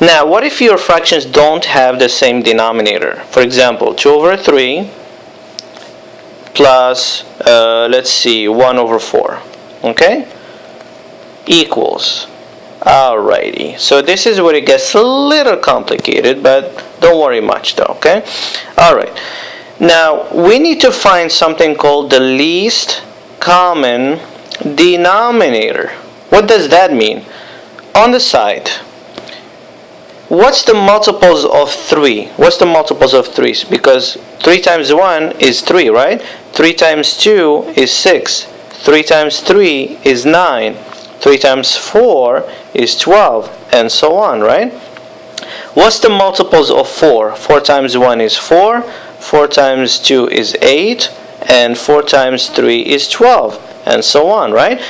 Now, what if your fractions don't have the same denominator? For example, 2 over 3 plus, let's see, 1 over 4, okay, equals. Alrighty, so this is where it gets a little complicated, but don't worry much though, okay? Alright, now we need to find something called the least common denominator. What does that mean? On the side, what's the multiples of 3? What's the multiples of 3? Because 3 times 1 is 3, right? 3 times 2 is 6. 3 times 3 is 9. 3 times 4 is 12, and so on, right? What's the multiples of 4? 4 times 1 is 4. 4 times 2 is 8. And 4 times 3 is 12, and so on, right?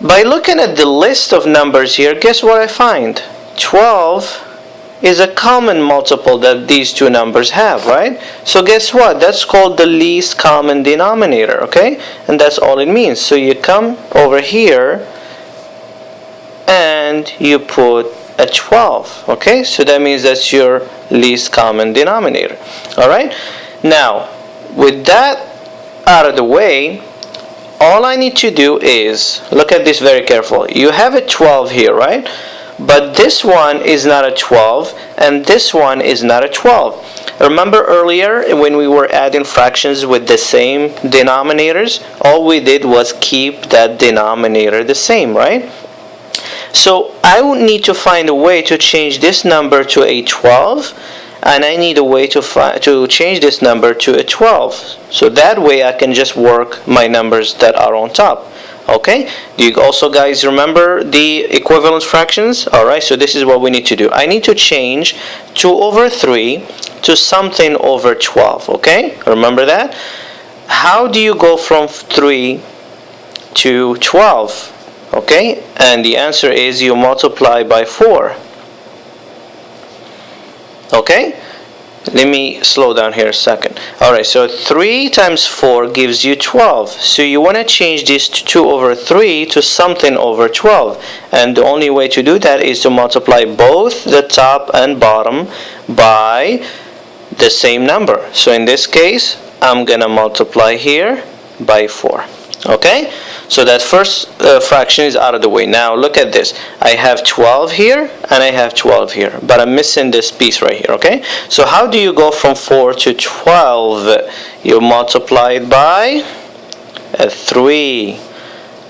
By looking at the list of numbers here, guess what I find? 12 is a common multiple that these two numbers have, right? So guess what? That's called the least common denominator, okay? And that's all it means. So you come over here and you put a 12, okay? So that means that's your least common denominator, all right? Now, with that out of the way, all I need to do is, look at this very careful. You have a 12 here, right? But this one is not a 12, and this one is not a 12. Remember earlier when we were adding fractions with the same denominators? All we did was keep that denominator the same, right? So I would need to find a way to change this number to a 12, and I need a way to change this number to a 12. So that way I can just work my numbers that are on top. Okay, do you also guys remember the equivalent fractions? Alright, so this is what we need to do. I need to change 2 over 3 to something over 12. Okay, remember that? How do you go from 3 to 12? Okay, and the answer is you multiply by 4. Okay, let me slow down here a second. Alright, so 3 times 4 gives you 12. So you want to change this to 2 over 3 to something over 12. And the only way to do that is to multiply both the top and bottom by the same number. So in this case, I'm going to multiply here by 4. Okay, so that first fraction is out of the way. Now look at this. I have 12 here and I have 12 here, but I'm missing this piece right here. Okay, so how do you go from 4 to 12? You multiply it by 3.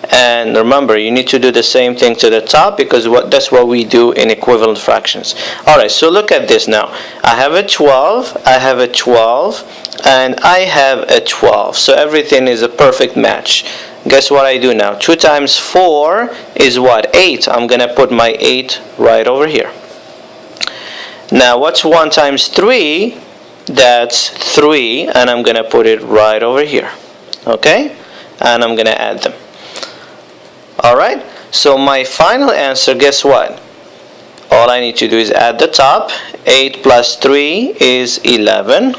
And remember, you need to do the same thing to the top, because that's what we do in equivalent fractions. Alright, so look at this now. I have a 12, I have a 12, and I have a 12. So everything is a perfect match. Guess what I do now? 2 times 4 is what? 8. I'm going to put my 8 right over here. Now what's 1 times 3? That's 3, and I'm going to put it right over here. Okay? And I'm going to add them. Alright, so my final answer, guess what? All I need to do is add the top. 8 plus 3 is 11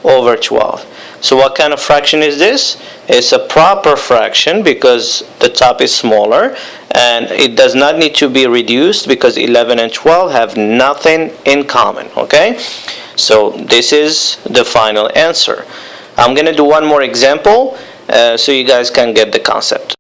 over 12. So what kind of fraction is this? It's a proper fraction because the top is smaller, and it does not need to be reduced because 11 and 12 have nothing in common. Okay, so this is the final answer. I'm going to do one more example so you guys can get the concept.